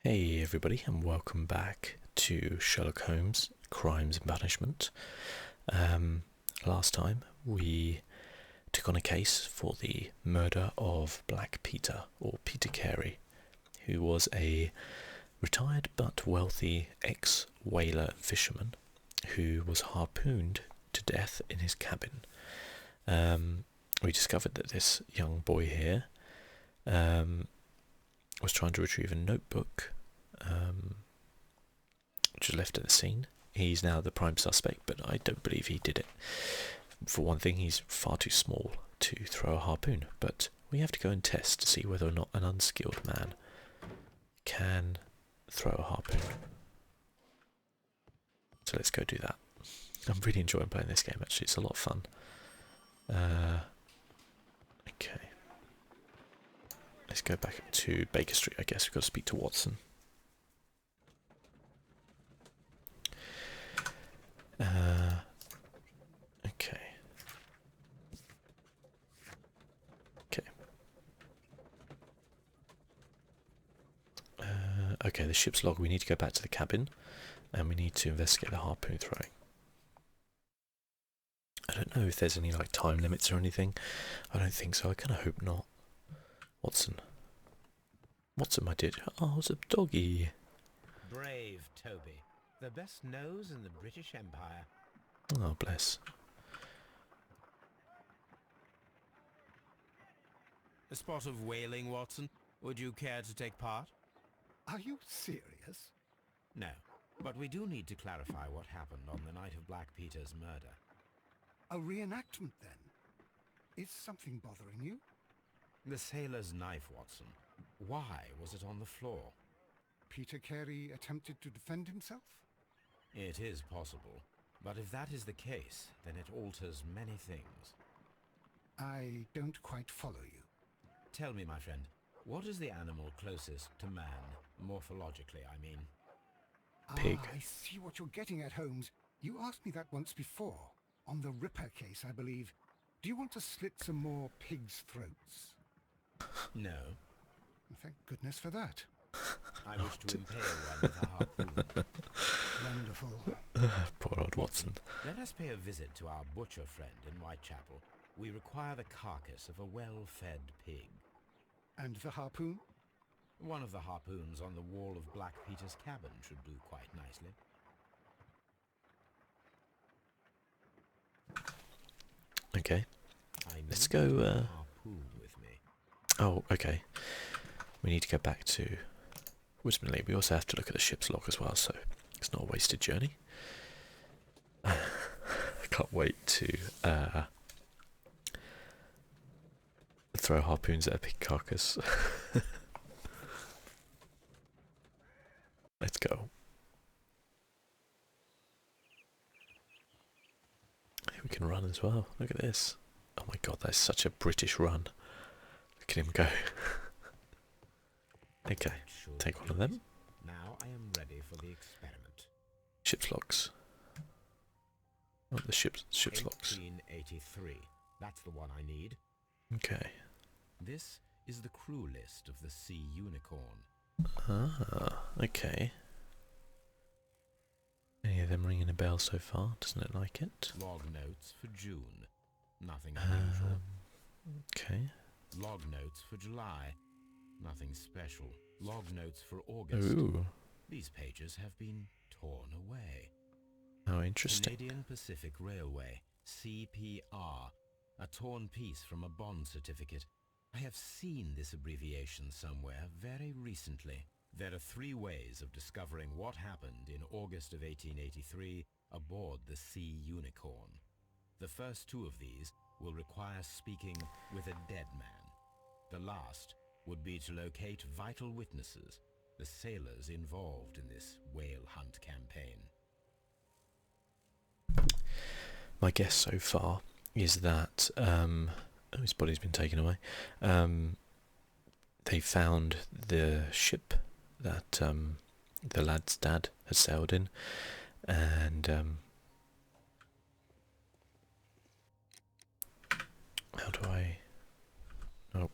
Hey everybody, and welcome back to Sherlock Holmes, Crimes and Punishment. Last time we took on a case for the murder of Black Peter, or Peter Carey, who was a retired but wealthy ex-whaler fisherman who was harpooned to death in his cabin. We discovered that this young boy here was trying to retrieve a notebook which was left at the scene. He's now the prime suspect, but I don't believe he did it. For one thing, he's far too small to throw a harpoon, but we have to go and test to see whether or not an unskilled man can throw a harpoon. So let's go do that. I'm really enjoying playing this game, actually. It's a lot of fun. Okay. Let's go back to Baker Street, I guess. We've got to speak to Watson. Okay. Okay, the ship's log. We need to go back to the cabin, and we need to investigate the harpoon throwing. I don't know if there's any like time limits or anything. I don't think so. I kind of hope not. Watson, my dear. Oh, it's a doggy. Brave Toby, the best nose in the British Empire. Oh, bless. A spot of whaling, Watson. Would you care to take part? Are you serious? No, but we do need to clarify what happened on the night of Black Peter's murder. A reenactment, then? Is something bothering you? The sailor's knife, Watson. Why was it on the floor? Peter Carey attempted to defend himself? It is possible, but if that is the case, then it alters many things. I don't quite follow you. Tell me, my friend, what is the animal closest to man, morphologically, I mean? Pig. I see what you're getting at, Holmes. You asked me that once before. On the Ripper case, I believe. Do you want to slit some more pigs' throats? No. Thank goodness for that. I wish to impale one with a harpoon. Wonderful. Poor old Watson. Let us pay a visit to our butcher friend in Whitechapel. We require the carcass of a well-fed pig. And the harpoon? One of the harpoons on the wall of Black Peter's cabin should do quite nicely. Okay. I Let's need go, to take a harpoon with me. Oh, okay. We need to go back to Wisdom Lee. We also have to look at the ship's log as well, so it's not a wasted journey. I can't wait to throw harpoons at a pig carcass. Let's go. We can run as well. Look at this. Oh my god, that's such a British run. Look at him go. Okay, take one of them. Now I am ready for the experiment. Ship's logs. Oh, the ship's logs. 1883. That's the one I need. Okay. This is the crew list of the Sea Unicorn. Ah, okay. Any of them ringing a bell so far? Doesn't it like it? Log notes for June. Nothing unusual. Okay. Log notes for July. Nothing special. Log notes for August. Ooh. These pages have been torn away. How interesting. Canadian Pacific Railway, CPR. A torn piece from a bond certificate. I have seen this abbreviation somewhere very recently. There are 3 ways of discovering what happened in August of 1883 aboard the Sea Unicorn. The first 2 of these will require speaking with a dead man. The last would be to locate vital witnesses, the sailors involved in this whale hunt campaign. My guess so far is that his body's been taken away. They found the ship that the lad's dad had sailed in, and how do I? Oh,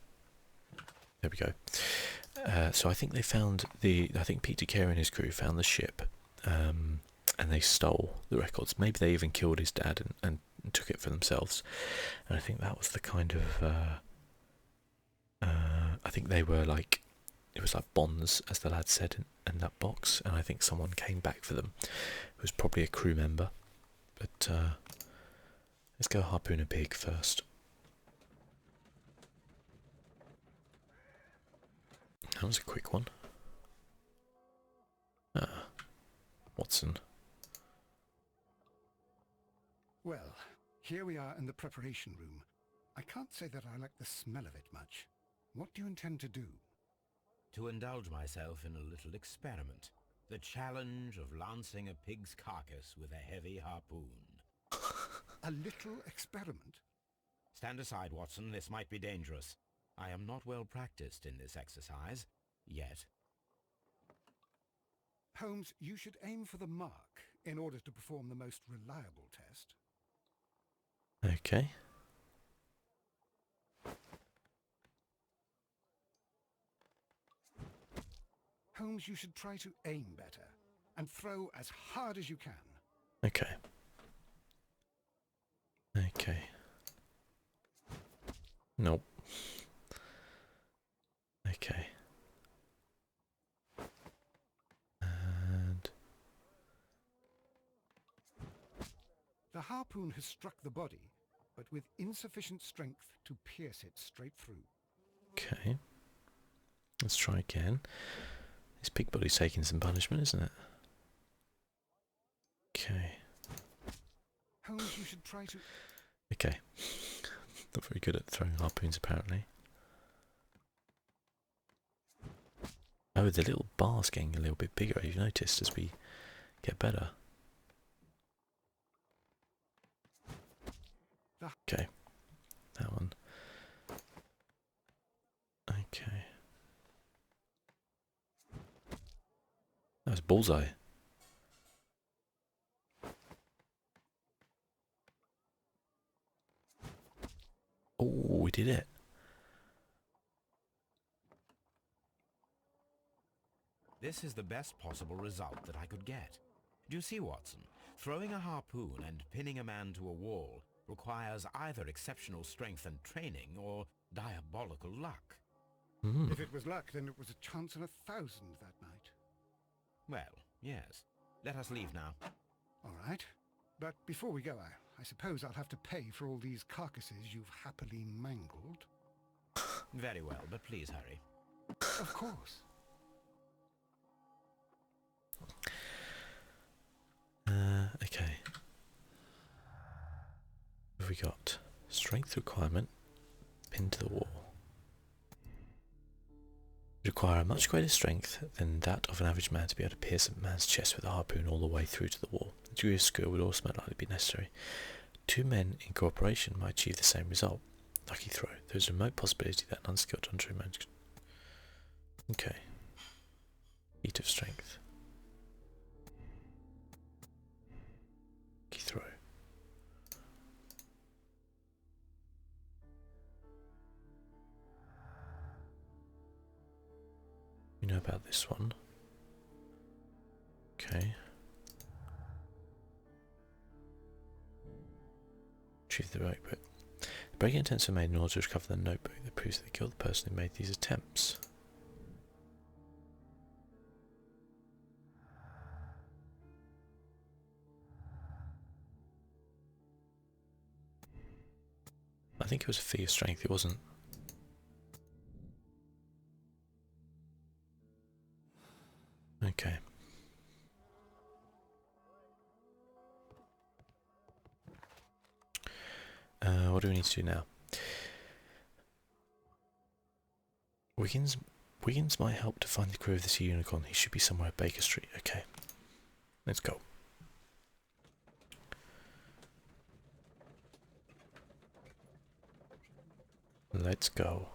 there we go. So I think they found I think Peter Carey and his crew found the ship, and they stole the records. Maybe they even killed his dad and took it for themselves. And I think that was the kind of, I think they were like, it was like bonds, as the lad said, in that box. And I think someone came back for them. It was probably a crew member. But let's go harpoon a pig first. That was a quick one. Watson. Well, here we are in the preparation room. I can't say that I like the smell of it much. What do you intend to do? To indulge myself in a little experiment. The challenge of lancing a pig's carcass with a heavy harpoon. A little experiment? Stand aside, Watson. This might be dangerous. I am not well practiced in this exercise. Yet. Holmes, you should aim for the mark in order to perform the most reliable test. Okay. Holmes, you should try to aim better and throw as hard as you can. Okay. Okay. Nope. Okay. And the harpoon has struck the body, but with insufficient strength to pierce it straight through. okay. Let's try again. This pig body's taking some punishment, isn't it? Okay. Holmes, you should try to... Okay. Not very good at throwing harpoons, apparently. Oh, the little bar's getting a little bit bigger, you've noticed, as we get better. Okay. That one. Okay. That was bullseye. Oh, we did it. This is the best possible result that I could get. Do you see, Watson? Throwing a harpoon and pinning a man to a wall requires either exceptional strength and training or diabolical luck. If it was luck, then it was a chance in 1,000 that night. Well, yes. Let us leave now. All right. But before we go, I suppose I'll have to pay for all these carcasses you've happily mangled. Very well, but please hurry. Of course. Okay. What have we got? Strength requirement. Pinned to the wall. Require a much greater strength than that of an average man to be able to pierce a man's chest with a harpoon all the way through to the wall. A degree of skill would also likely be necessary. 2 men in cooperation might achieve the same result. Lucky throw. There is a remote possibility that an unskilled untrained man could... Okay. Feat of strength. Lucky throw. We know about this one. Okay. Retrieve the notebook. The breaking attempts were made in order to recover the notebook that proves that they killed the person who made these attempts. I think it was a feat of strength, it wasn't. Okay. What do we need to do now? Wiggins might help to find the crew of the Sea Unicorn. He should be somewhere at Baker Street. Okay. Let's go. Let's go.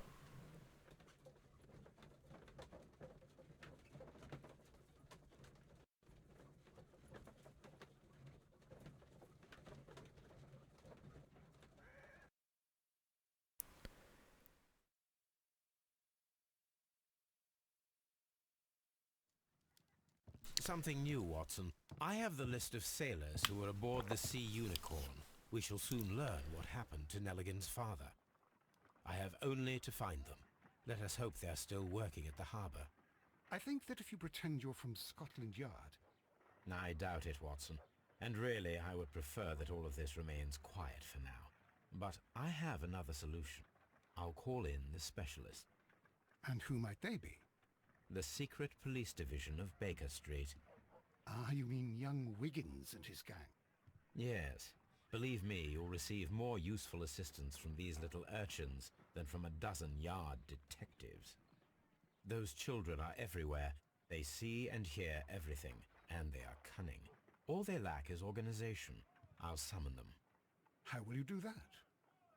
Something new, Watson. I have the list of sailors who were aboard the Sea Unicorn. We shall soon learn what happened to Nelligan's father. I have only to find them. Let us hope they're still working at the harbour. I think that if you pretend you're from Scotland Yard... I doubt it, Watson. And really, I would prefer that all of this remains quiet for now. But I have another solution. I'll call in the specialist. And who might they be? The secret police division of Baker Street. Ah, you mean young Wiggins and his gang? Yes. Believe me, you'll receive more useful assistance from these little urchins than from a dozen yard detectives. Those children are everywhere. They see and hear everything, and they are cunning. All they lack is organization. I'll summon them. How will you do that?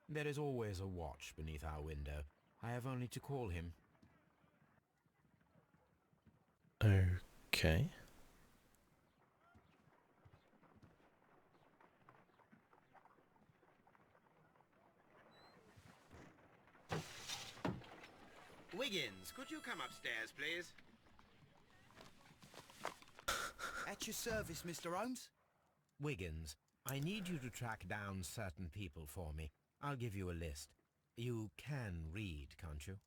There is always a watch beneath our window. I have only to call him. Okay. Wiggins, could you come upstairs, please? At your service, Mr. Holmes. Wiggins, I need you to track down certain people for me. I'll give you a list. You can read, can't you?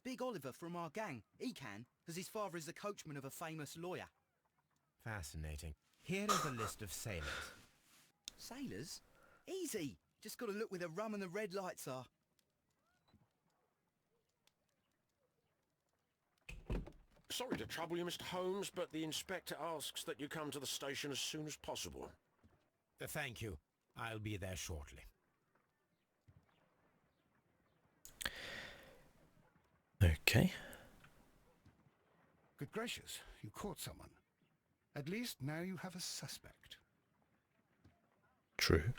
Big Oliver from our gang. He can, as his father is the coachman of a famous lawyer. Fascinating. Here is a list of sailors. Sailors? Easy. Just got to look where the rum and the red lights are. Sorry to trouble you, Mr. Holmes, but the inspector asks that you come to the station as soon as possible. Thank you. I'll be there shortly. Okay. Good gracious, you caught someone. At least now you have a suspect. True.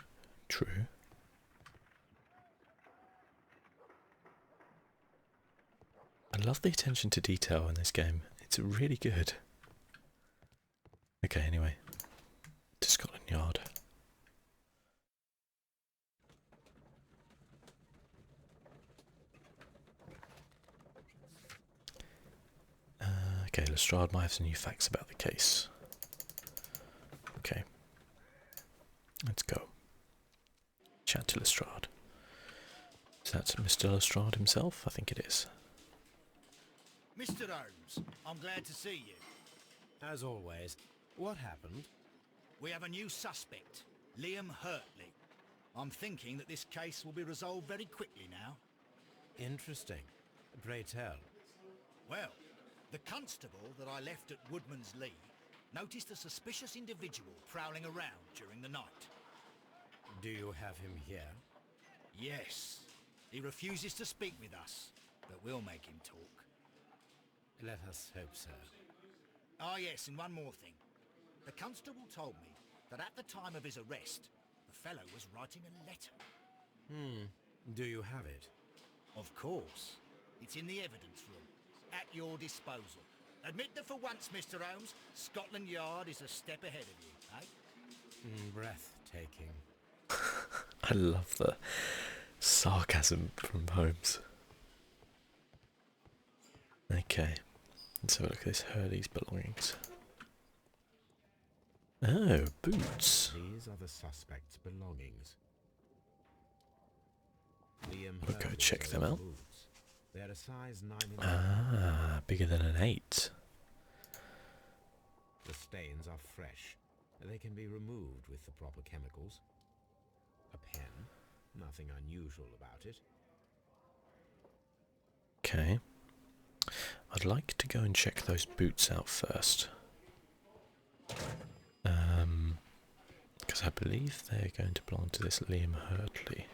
True. I love the attention to detail in this game. It's really good. Okay, anyway. To Scotland Yard. Okay, Lestrade might have some new facts about the case. Okay. Let's go. Chat to Lestrade. Is that Mr. Lestrade himself? I think it is. Mr. Holmes, I'm glad to see you. As always, what happened? We have a new suspect, Liam Hurtley. I'm thinking that this case will be resolved very quickly now. Interesting. Pray tell. Well, the constable that I left at Woodman's Lee noticed a suspicious individual prowling around during the night. Do you have him here? Yes. He refuses to speak with us, but we'll make him talk. Let us hope so. Ah, yes, and one more thing. The constable told me that at the time of his arrest, the fellow was writing a letter. Do you have it? Of course. It's in the evidence room, at your disposal. Admit that for once, Mr. Holmes, Scotland Yard is a step ahead of you, eh? Breathtaking. I love the sarcasm from Holmes. Okay. Let's have a look at this Hurley's belongings. Oh, boots. These are the suspect's belongings. Liam I'll go Hurley's check them out. boots. They're a size 9 and Ah, bigger than an 8. The stains are fresh. They can be removed with the proper chemicals. A pen. Nothing unusual about it. Okay. I'd like to go and check those boots out first. Because I believe they're going to belong to this Liam Hurtley.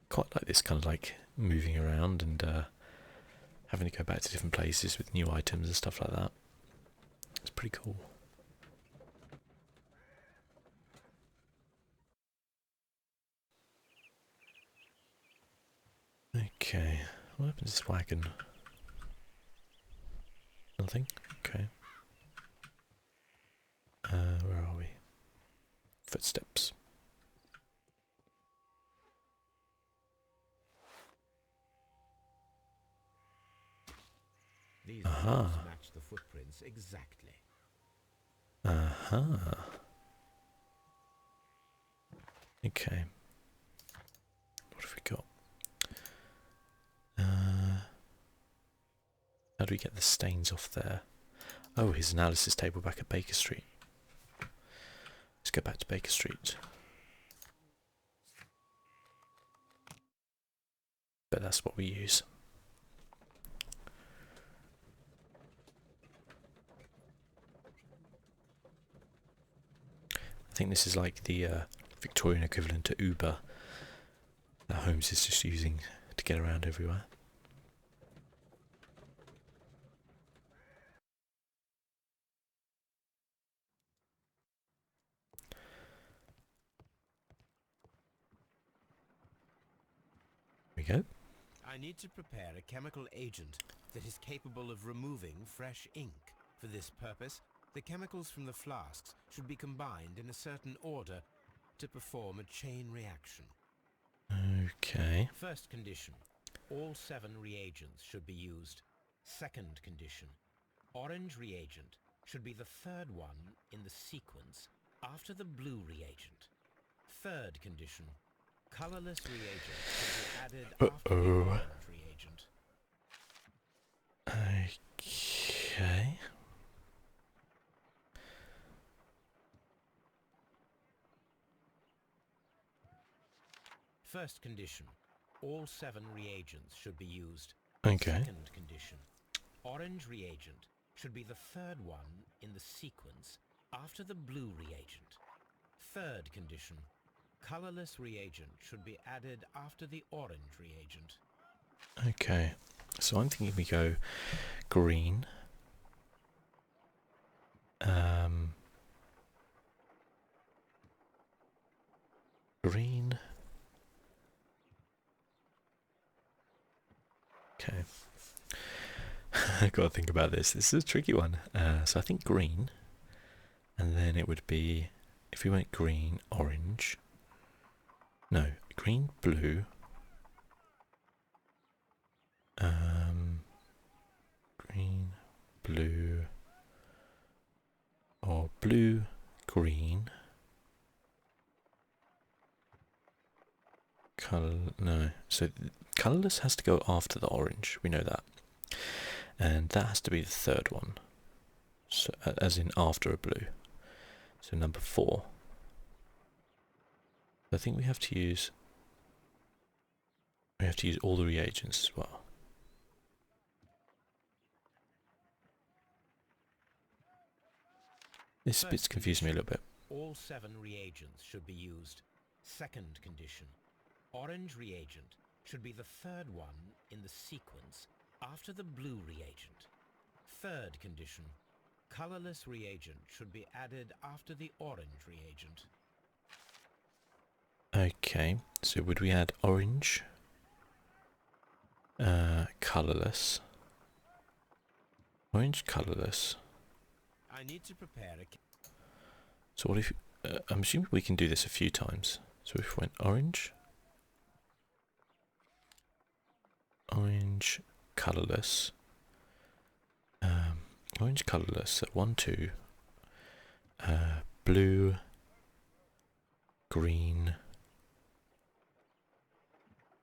Quite like this kind of like moving around and having to go back to different places with new items and stuff like that. It's pretty cool. Okay, what happened to this wagon? Nothing? Okay. Where are we? Footsteps. These Aha. roofs match the footprints exactly. Aha. Okay. What have we got? How do we get the stains off there? Oh, his analysis table back at Baker Street. Let's go back to Baker Street. But that's what we use. I think this is like the Victorian equivalent to Uber that Holmes is just using to get around everywhere. There we go. I need to prepare a chemical agent that is capable of removing fresh ink. For this purpose, the chemicals from the flasks should be combined in a certain order to perform a chain reaction. Okay. First condition, all 7 reagents should be used. Second condition, orange reagent should be the third one in the sequence after the blue reagent. Third condition, colorless reagent should be added after the orange reagent. Okay. First condition, all 7 reagents should be used. Okay. Second condition, orange reagent should be the third one in the sequence after the blue reagent. Third condition, colorless reagent should be added after the orange reagent. Okay. So I'm thinking we go green. Green. Okay. I've got to think about this. This is a tricky one. So I think green. And then it would be, if we went green, orange. No, green, blue. Green, blue. Or blue, green. No. So colourless has to go after the orange. We know that. And that has to be the third one. So, as in after a blue. So number 4. I think we have to use all the reagents as well. This bit's confusing me a little bit. All 7 reagents should be used. Second condition, orange reagent should be the third one in the sequence after the blue reagent. Third condition, colorless reagent should be added after the orange reagent. Okay, so would we add orange? Colorless. Orange, colorless. I need to prepare a... So what if... I'm assuming we can do this a few times. So if we went orange... Orange, colourless. Orange, colourless. So 1, 2. Blue, green.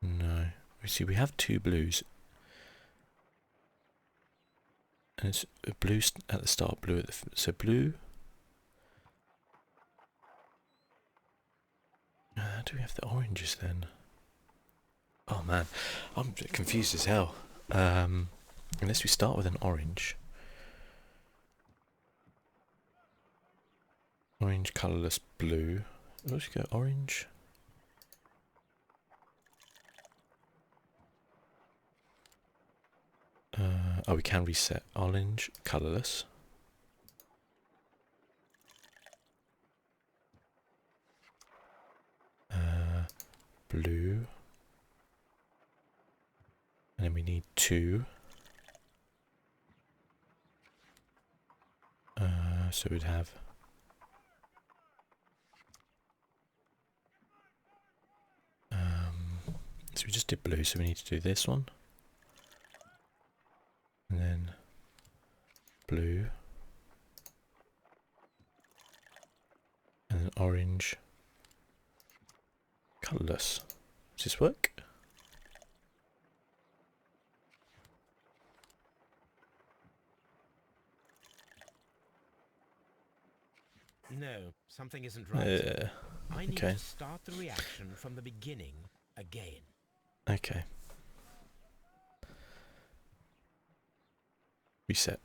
No. We see we have 2 blues. And it's a blue at the start, blue at the... So blue... do we have the oranges then? Oh man, I'm confused as hell. Unless we start with an orange. Orange, colourless, blue. Let's go orange. Oh, we can reset. Orange, colourless. Blue. And then we need 2. So we'd have... so we just did blue, so we need to do this one. And then blue, and then orange. Colourless. Does this work? No, something isn't right. I need okay. to start the reaction from the beginning again. Okay. Reset.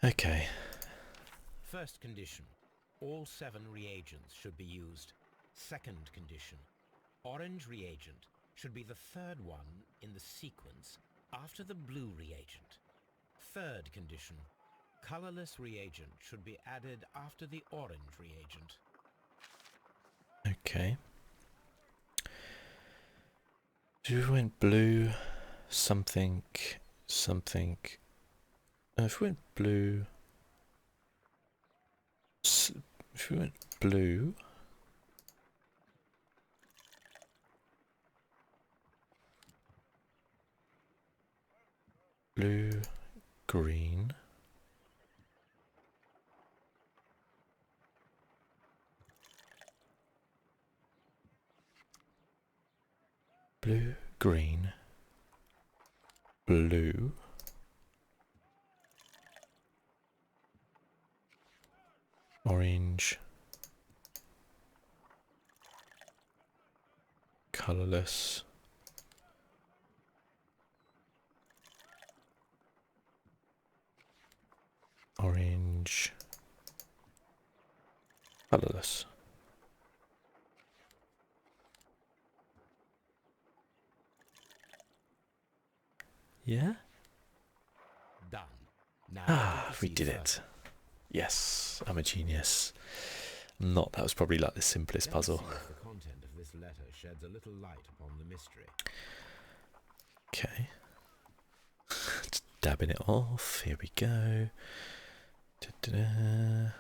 Okay. First condition. All 7 reagents should be used. Second condition. Orange reagent should be the third one in the sequence after the blue reagent. Third condition. Colorless reagent should be added after the orange reagent. Okay. So if we went blue, something, something. If we went blue, if we went blue, blue, green, blue, green, blue, orange, colourless, orange, colourless. Yeah? Done. Now We did it. Yes, I'm a genius. Not, that was probably like the simplest puzzle. See if the content of this letter sheds a little light upon the mystery. Okay. Just dabbing it off. Here we go. Da-da-da.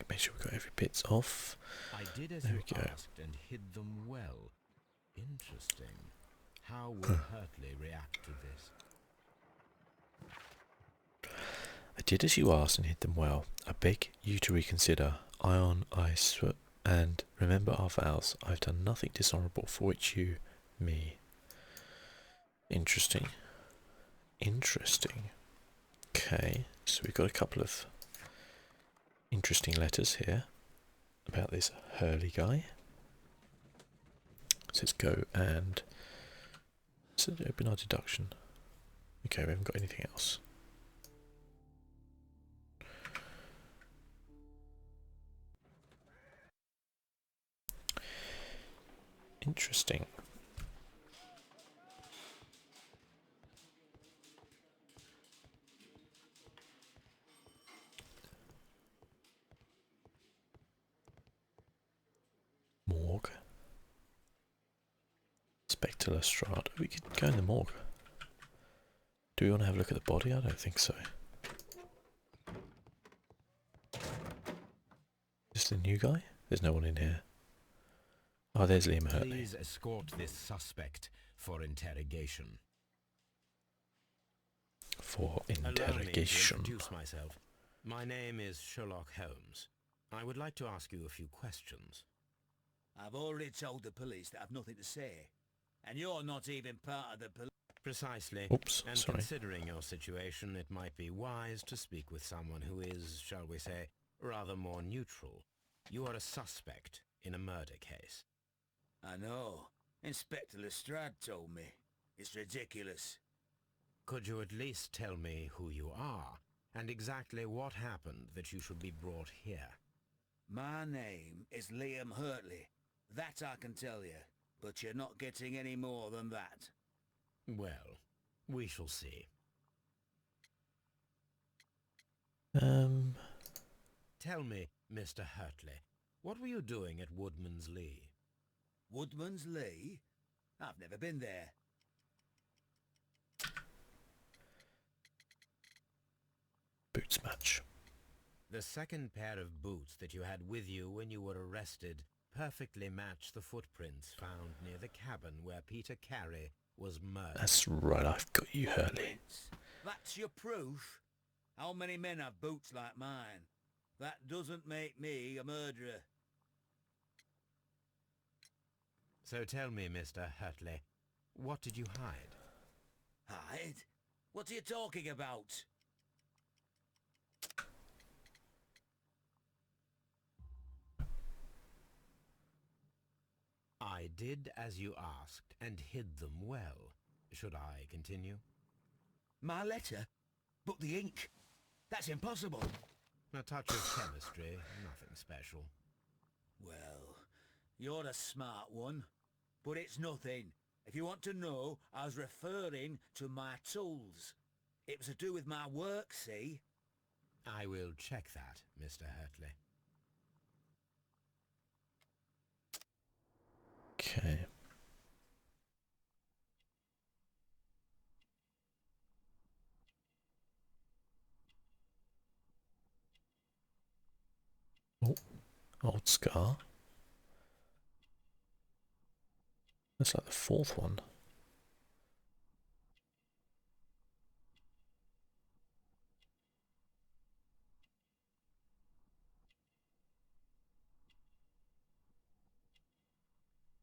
Make sure we've got every bit off. I did as There you we go. asked and hid them well. Interesting. How will Hurtley react to this? I did as you asked and hid them well. I beg you to reconsider. Ion, and remember our vows. I've done nothing dishonourable for which you, me. Interesting. Interesting. Okay, so we've got a couple of interesting letters here about this Hurley guy. So let's go and open our deduction. Okay, we haven't got anything else. Interesting. Morgue. Spectre Lestrade. We could go in the morgue. Do we want to have a look at the body? I don't think so. Just the new guy? There's no one in here. Oh, there's Liam Hurtley. Please escort this suspect for interrogation. For Allow me to interrogation. introduce myself. My name is Sherlock Holmes. I would like to ask you a few questions. I've already told the police that I've nothing to say. And you're not even part of the police. Precisely. Oops, And sorry. considering your situation, it might be wise to speak with someone who is, shall we say, rather more neutral. You are a suspect in a murder case. I know. Inspector Lestrade told me. It's ridiculous. Could you at least tell me who you are, and exactly what happened that you should be brought here? My name is Liam Hurtley. That I can tell you. But you're not getting any more than that. Well, we shall see. Tell me, Mr. Hurtley, what were you doing at Woodman's Lee? Woodman's Lee? I've never been there. Boots match. The second pair of boots that you had with you when you were arrested perfectly match the footprints found near the cabin where Peter Carey was murdered. That's right, I've got you, Hurley. That's your proof? How many men have boots like mine? That doesn't make me a murderer. So tell me, Mr. Hurtley, what did you hide? Hide? What are you talking about? I did as you asked and hid them well. Should I continue? My letter? But the ink? That's impossible. A touch of chemistry, nothing special. Well, you're a smart one. But it's nothing. If you want to know, I was referring to my tools. It was to do with my work, see? I will check that, Mr. Hurtley. Okay. Oh, old scar. That's like the fourth one.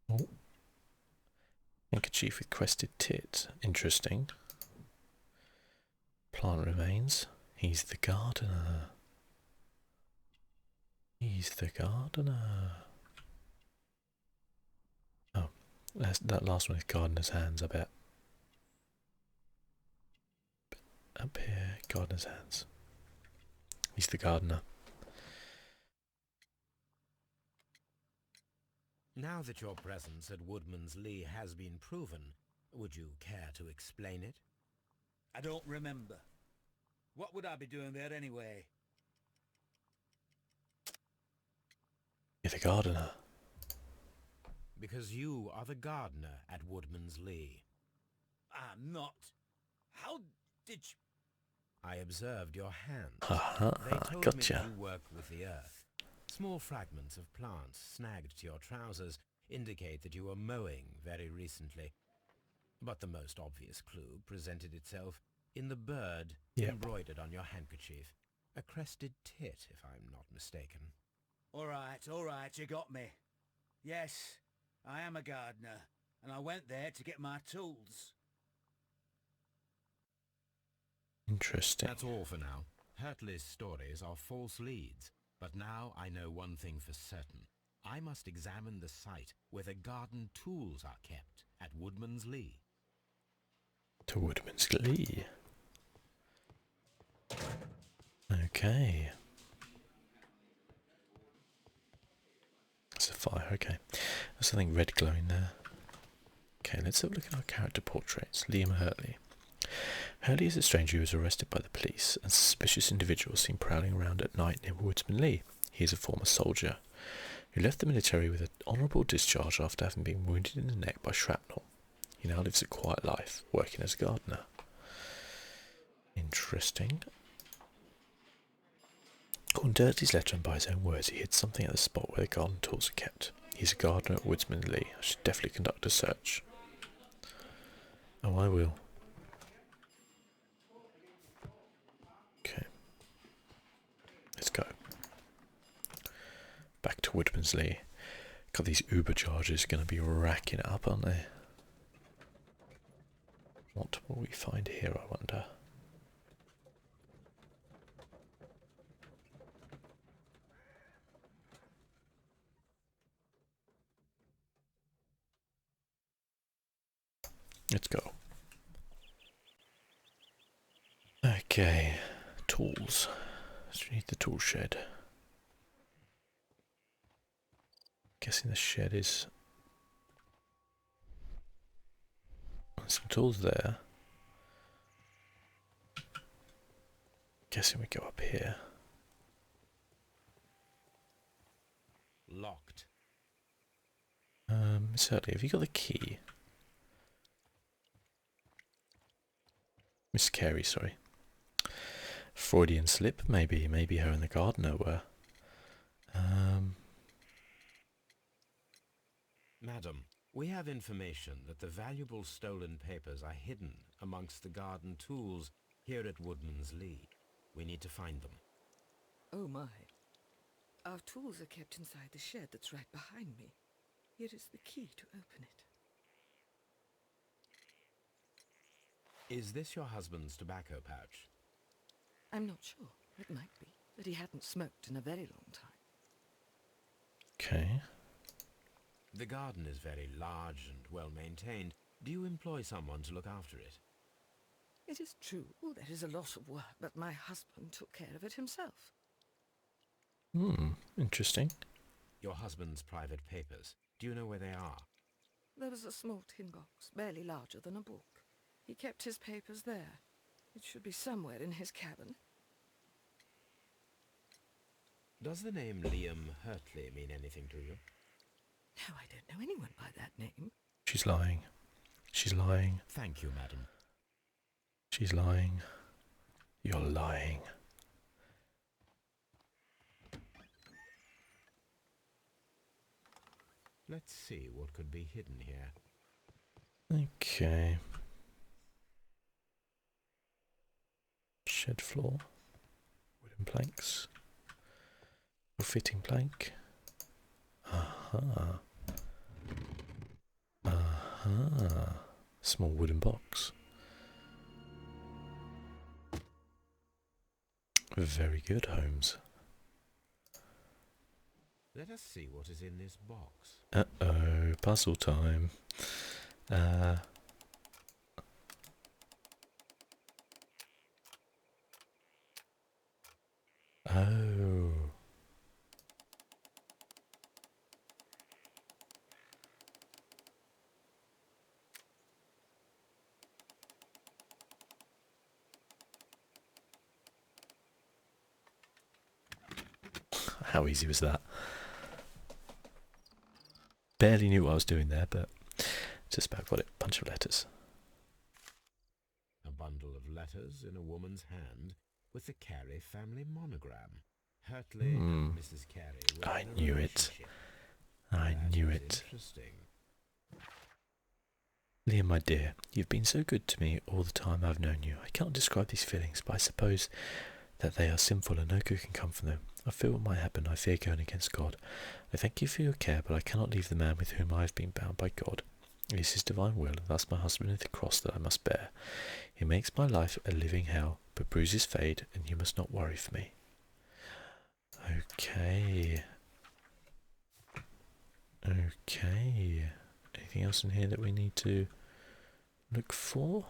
Oh. Handkerchief with crested tit. Interesting. Plant remains. He's the gardener. He's the gardener. Oh, that last one is gardener's hands, I bet. Up here, gardener's hands. He's the gardener. Now that your presence at Woodman's Lee has been proven, would you care to explain it? I don't remember. What would I be doing there anyway? You're the gardener. Because you are the gardener at Woodman's Lee. I'm not. How did you... I observed your hands. They told me gotcha. you work with the earth. Small fragments of plants snagged to your trousers indicate that you were mowing very recently. But the most obvious clue presented itself in the bird embroidered on your handkerchief. A crested tit, if I'm not mistaken. All right, you got me. Yes, I am a gardener, and I went there to get my tools. Interesting. That's all for now. Hurtley's stories are false leads. But now I know one thing for certain. I must examine the site where the garden tools are kept at Woodman's Lee. To Woodman's Lee. Okay. It's a fire, okay. There's something red glowing there. Okay, let's have a look at our character portraits. Liam Hurley. Hurley is a stranger who was arrested by the police and suspicious individuals seen prowling around at night near Woodsman Lee. He is a former soldier who left the military with an honourable discharge after having been wounded in the neck by shrapnel. He now lives a quiet life, working as a gardener. Interesting. According to Hurley's letter and by his own words, he hid something at the spot where the garden tools are kept. He's a gardener at Woodsman Lee. I should definitely conduct a search. Oh, I will. Okay. Let's go. Back to Woodman's Lee. God, these Uber charges are going to be racking it up, aren't they? What will we find here, I wonder? Let's go. Okay, tools. So we need the tool shed. Guessing the shed is... some tools there. Guessing we go up here. Locked. Miss Hurley, have you got the key? Miss Carey, sorry. Freudian slip, maybe her and the gardener were. Madam, we have information that the valuable stolen papers are hidden amongst the garden tools here at Woodman's Lee. We need to find them. Oh my. Our tools are kept inside the shed that's right behind me. Here is the key to open it. Is this your husband's tobacco pouch? I'm not sure. It might be, but he hadn't smoked in a very long time. Okay. The garden is very large and well maintained. Do you employ someone to look after it? It is true, there is a lot of work, but my husband took care of it himself. Interesting. Your husband's private papers. Do you know where they are? There was a small tin box, barely larger than a book. He kept his papers there. It should be somewhere in his cabin. Does the name Liam Hurtley mean anything to you? No, I don't know anyone by that name. She's lying. She's lying. Thank you, madam. She's lying. You're lying. Let's see what could be hidden here. Okay. Shed floor. Wooden planks. A fitting plank. Aha. Aha. Small wooden box. Very good, Holmes. Let us see what is in this box. Uh-oh, puzzle time. Oh. How easy was that? Barely knew what I was doing there, but just about got it. Bunch of letters. A bundle of letters in a woman's hand with the Carey family monogram. Hurtley and Mrs. Carey were I in a knew it. relationship. I That knew is it. Interesting. Liam, my dear, you've been so good to me all the time I've known you. I cannot describe these feelings, but I suppose that they are sinful and no good can come from them. I fear what might happen. I fear going against God. I thank you for your care, but I cannot leave the man with whom I have been bound by God. It is his divine will, and thus my husband is the cross that I must bear. He makes my life a living hell, but bruises fade, and you must not worry for me. Okay. Okay. Anything else in here that we need to look for?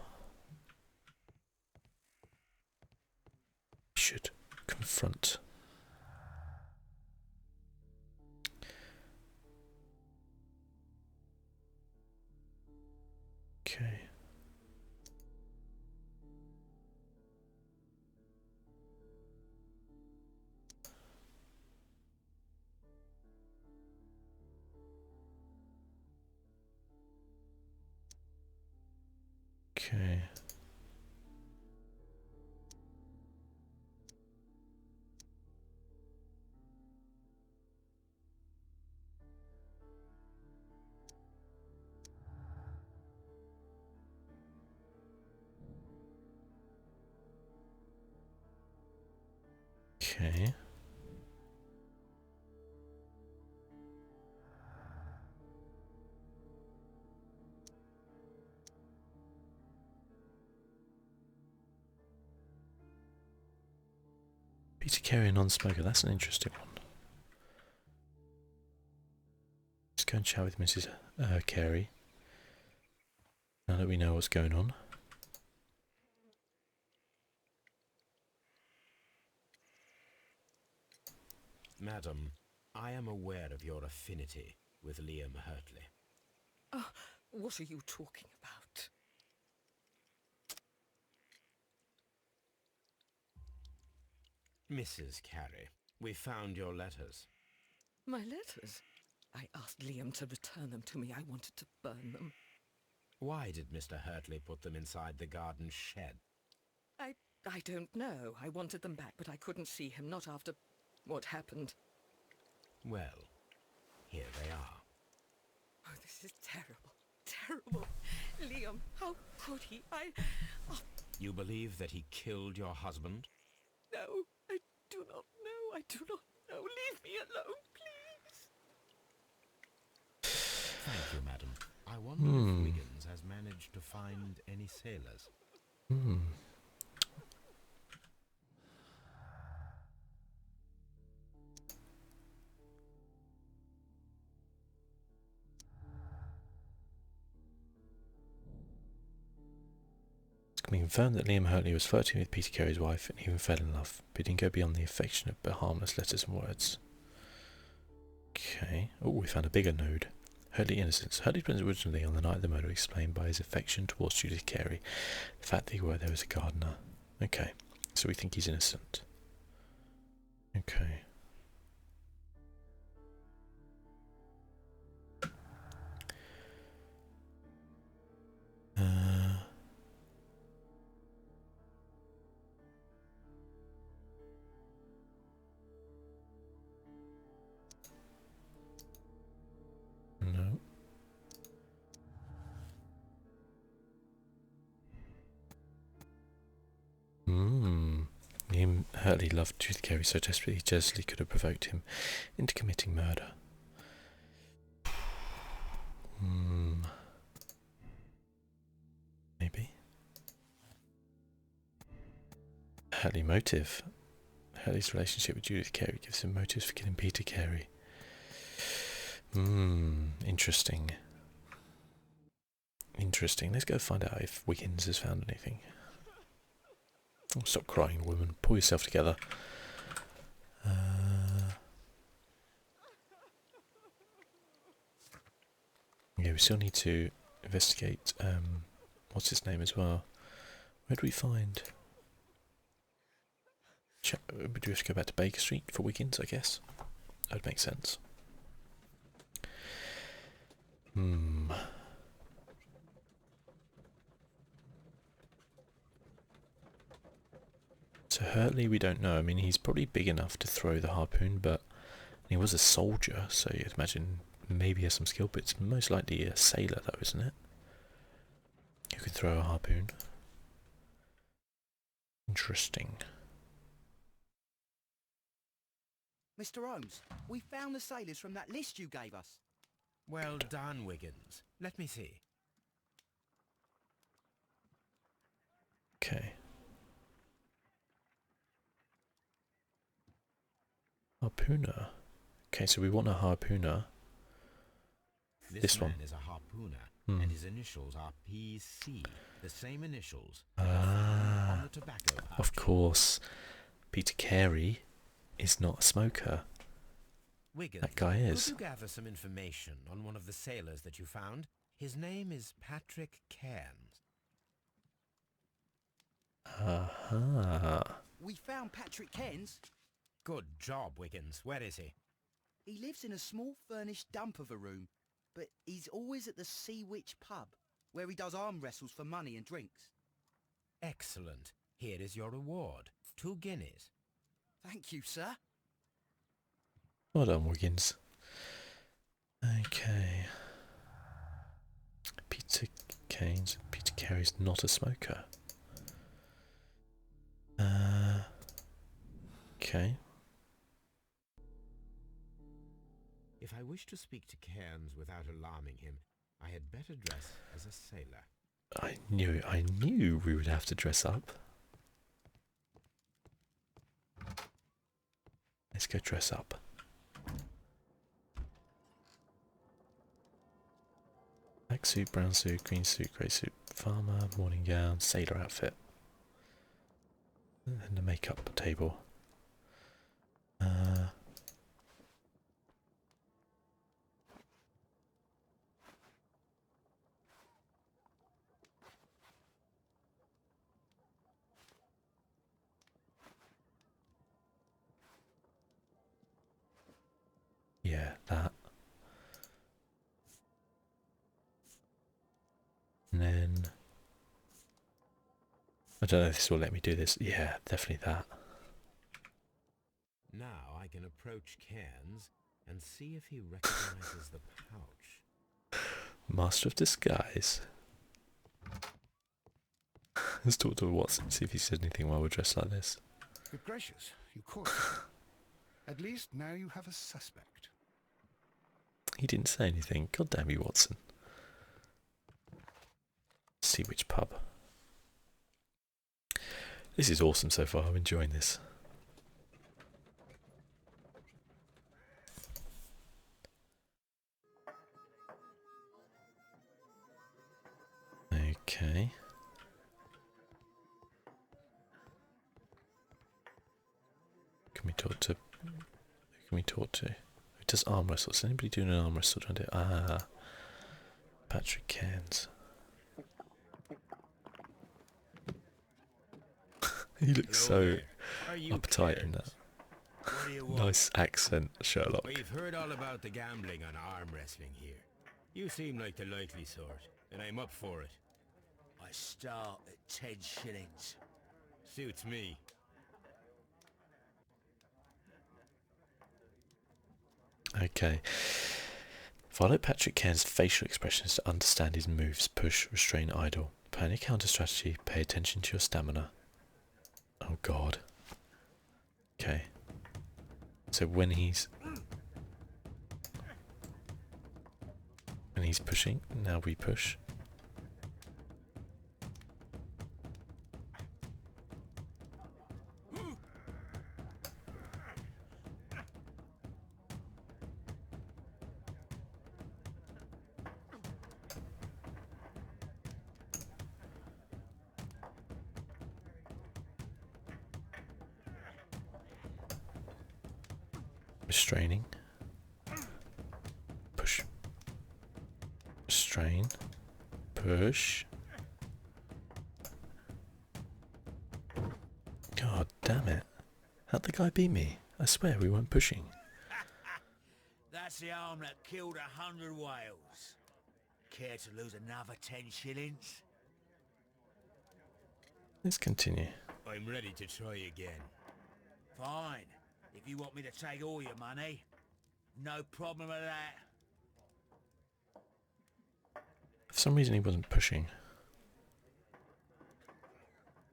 We should confront. Okay. Okay. Okay. Peter Carey, a non-smoker. That's an interesting one. Let's go and chat with Mrs. Carey. Now that we know what's going on. Madam, I am aware of your affinity with Liam Hurtley. Oh, what are you talking about? Mrs. Carey, we found your letters. My letters? I asked Liam to return them to me. I wanted to burn them. Why did Mr. Hurtley put them inside the garden shed? I don't know. I wanted them back, but I couldn't see him, not after what happened. Well, here they are. Oh, this is terrible. Terrible. Liam, how could he? Oh, You believe that he killed your husband? no, I do not know. I do not know. Leave me alone, please. Thank you, madam. I wonder if Wiggins has managed to find any sailors. It can be confirmed that Liam Hurley was flirting with Peter Carey's wife and even fell in love, but he didn't go beyond the affectionate but harmless letters and words. Okay. Oh, we found a bigger node. Hurley innocence. Hurley was originally on the night of the murder explained by his affection towards Judith Carey, the fact that he worked there as a gardener. Okay, so we think he's innocent. Okay. No. Liam Hurley loved Judith Carey so desperately he jealously could have provoked him into committing murder. Maybe. Hurley motive. Hurley's relationship with Judith Carey gives him motives for killing Peter Carey. Interesting. Interesting. Let's go find out if Wiggins has found anything. Oh, stop crying, woman. Pull yourself together. Yeah, we still need to investigate, what's his name as well. Where do we find... Do we have to go back to Baker Street for Wiggins, I guess? That would make sense. So Hurley, we don't know. I mean, he's probably big enough to throw the harpoon, but he was a soldier, so you'd imagine maybe he has some skill, but it's most likely a sailor though, isn't it? Who could throw a harpoon. Interesting. Mr. Holmes, we found the sailors from that list you gave us. Well done, Wiggins. Let me see. Okay. Harpooner. Okay, so we want a harpooner. This man one. is a harpooner, and his initials are PC, the same initials on the tobacco pouch. Of course. Peter Carey is not a smoker. Wiggins, That guy is. could you gather some information on one of the sailors that you found? His name is Patrick Cairns. We found Patrick Cairns. Good job, Wiggins. Where is he? He lives in a small furnished dump of a room, but he's always at the Sea Witch pub, where he does arm wrestles for money and drinks. Excellent. Here is your reward. 2 guineas. Thank you, sir. Well done, Wiggins. Okay. Peter Carey's not a smoker. Okay. If I wish to speak to Cairns without alarming him, I had better dress as a sailor. I knew we would have to dress up. Let's go dress up. Black suit, brown suit, green suit, grey suit, farmer, morning gown, sailor outfit. And the makeup table. Yeah, that. And then... I don't know if this will let me do this. Yeah, definitely that. Now I can approach Cairns and see if he recognizes the pouch. Master of disguise. Let's talk to Watson, see if he said anything while we're dressed like this. Good gracious, you caught him. At least now you have a suspect. He didn't say anything. God damn you, Watson. See which pub. This is awesome so far. I'm enjoying this. Okay. Can we talk to? Who can we talk to? Who does arm wrestle? Is anybody doing an arm wrestle? Ah, Patrick Cairns. He looks so uptight in that. What do you want? Nice accent, Sherlock. We've heard all about the gambling on arm wrestling here. You seem like the likely sort, and I'm up for it. I start at 10 shillings. Suits me. Okay. Follow Patrick Cairns' facial expressions to understand his moves. Push, restrain, idle. Plan your counter strategy. Pay attention to your stamina. Oh god. Okay. So when he's pushing, now we push. Restraining. Push. Restrain. Push. God damn it. How'd the guy beat me? I swear we weren't pushing. That's the arm that killed 100 whales. Care to lose another 10 shillings? Let's continue. I'm ready to try again. Fine. If you want me to take all your money, no problem with that. For some reason he wasn't pushing.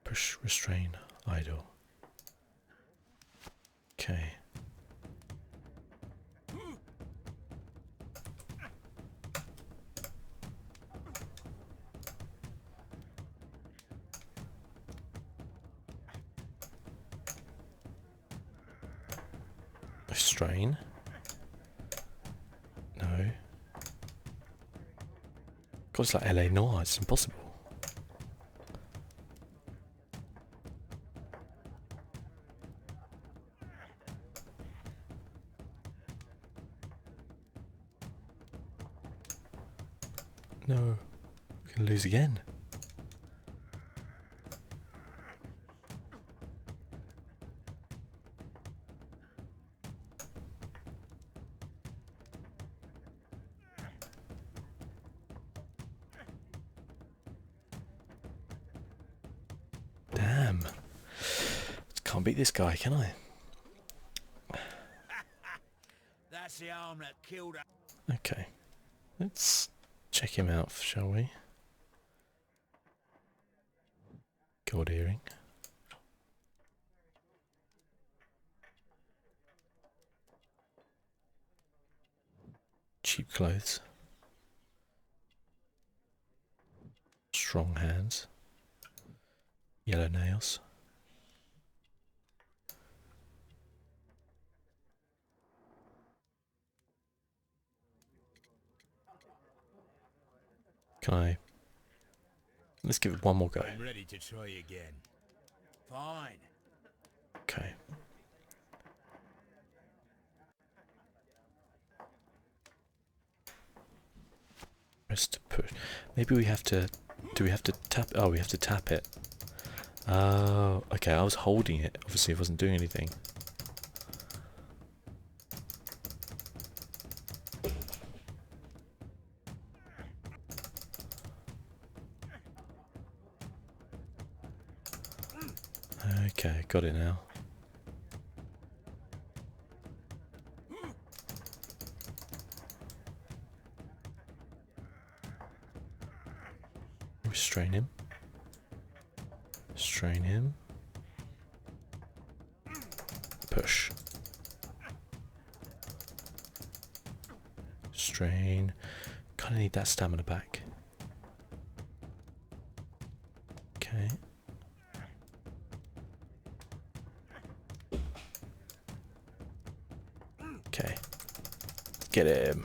Push, restrain, idle. Okay. Restrain. No. God, it's like LA Noir, it's impossible. No, we can lose again. Damn. Can't beat this guy, can I? That's the arm that killed her. Okay. Let's check him out, shall we? Gold earring. Cheap clothes. Strong hands. Yellow nails. Can I? Let's give it one more go. I'm ready to try again. Fine. Okay. Press to push. Maybe we have to. Do we have to tap? Oh, we have to tap it. Oh, okay. I was holding it. Obviously, I wasn't doing anything. Okay, got it now. restrain him. Strain him. Push. Strain. Kind of need that stamina back. Okay. Okay. Get him.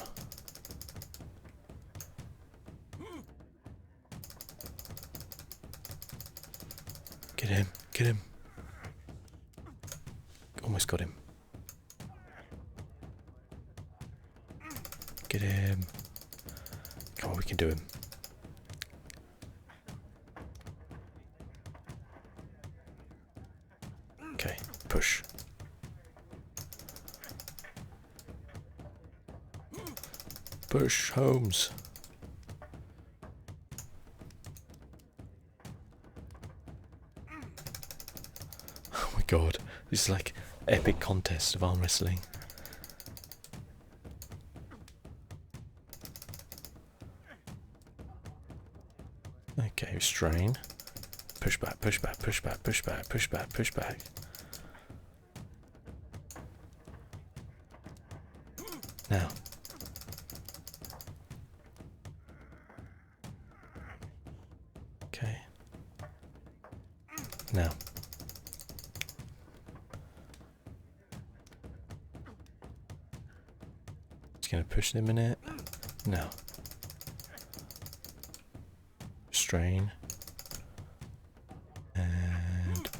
Get him. Get him. Almost got him. Get him. Come on, we can do him. Okay, push. Push, Holmes. Oh my god, this is like epic contest of arm wrestling. Okay, restrain. Push back, push back, push back, push back, push back, push back. Now. Okay. Now. Just gonna push them in it. Now. Strain. And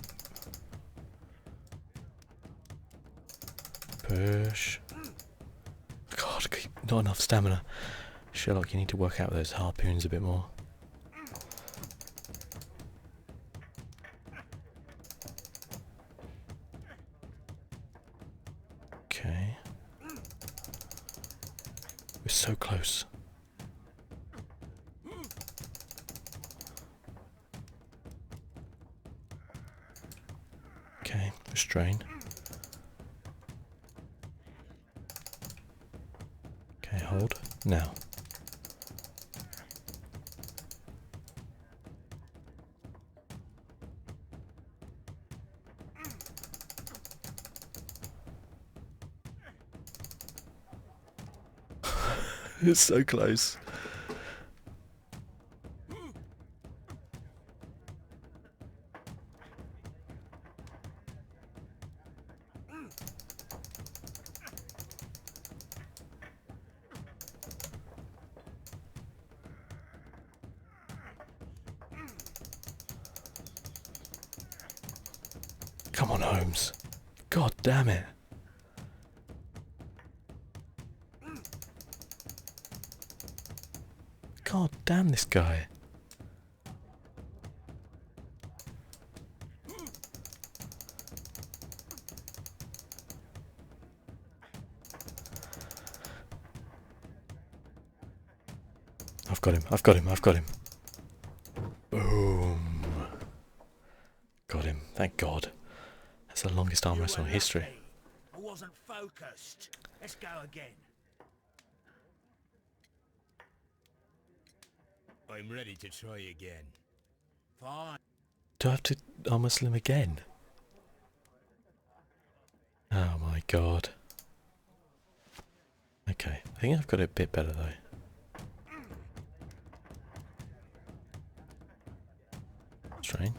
push. God, not enough stamina. Sherlock, you need to work out those harpoons a bit more. Okay. We're so close. Okay, restrain. Okay, hold. Now. It's so close. Come on, Holmes. God damn it. God damn this guy. I've got him, I've got him, I've got him. Boom. Got him, thank God. That's the longest arm wrestle in history. I wasn't focused. Let's go again. I'm ready to try again. Fine. Do I have to arm wrestle him again? Oh my God. Okay, I think I've got it a bit better though. Strain.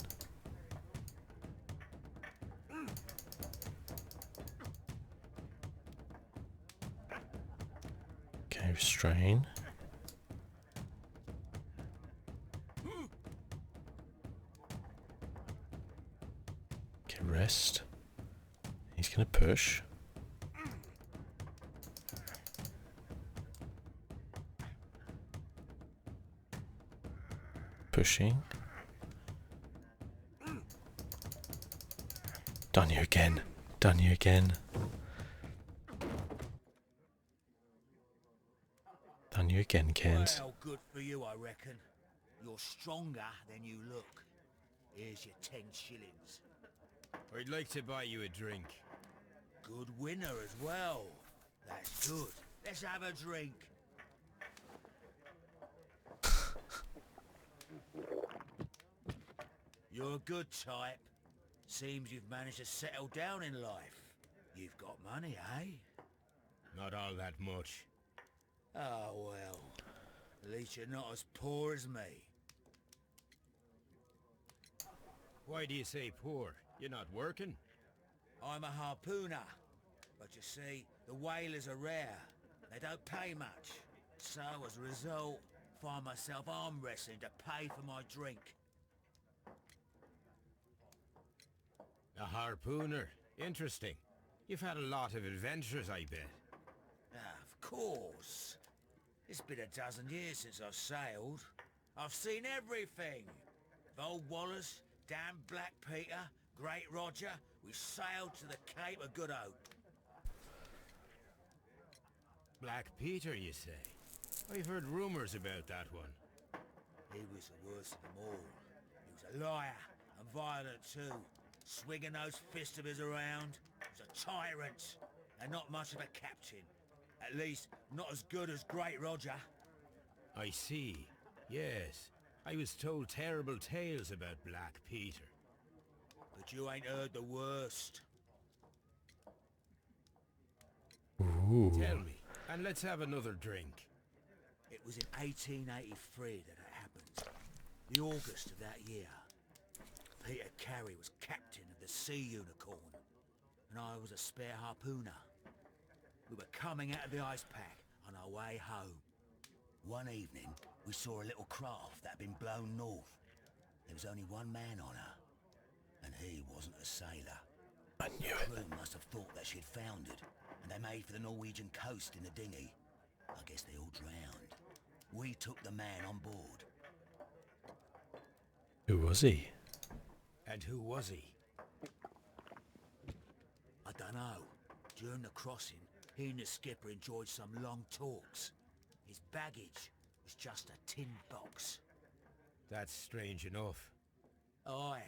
Okay, restrain. Okay, rest. He's gonna push. Pushing. Done you again. Done you again. Done you again, Cairns. Well, good for you, I reckon. You're stronger than you look. Here's your 10 shillings. I'd like to buy you a drink. Good winner as well. That's good. Let's have a drink. You're a good type. Seems you've managed to settle down in life. You've got money, eh? Not all that much. Oh, well. At least you're not as poor as me. Why do you say poor? You're not working? I'm a harpooner. But you see, the whalers are rare. They don't pay much. So, as a result, find myself arm wrestling to pay for my drink. A harpooner. Interesting. You've had a lot of adventures, I bet. Of course. It's been a dozen years since I've sailed. I've seen everything. With Old Wallace, damn Black Peter, Great Roger, we sailed to the Cape of Good Hope. Black Peter, you say? I've heard rumours about that one. He was the worst of them all. He was a liar and violent too. Swinging those fists of his around. He was a tyrant and not much of a captain. At least, not as good as Great Roger. I see. Yes. I was told terrible tales about Black Peter. But you ain't heard the worst. Ooh. Tell me, and let's have another drink. It was in 1883 that it happened. The August of that year. Peter Carey was captain of the Sea Unicorn, and I was a spare harpooner. We were coming out of the ice pack on our way home. One evening, we saw a little craft that had been blown north. There was only one man on her, and he wasn't a sailor. I knew The it. crew must have thought that she'd foundered, and they made for the Norwegian coast in the dinghy. I guess they all drowned. We took the man on board. Who was he? And who was he? I dunno. During the crossing, he and the skipper enjoyed some long talks. His baggage was just a tin box. That's strange enough. Aye.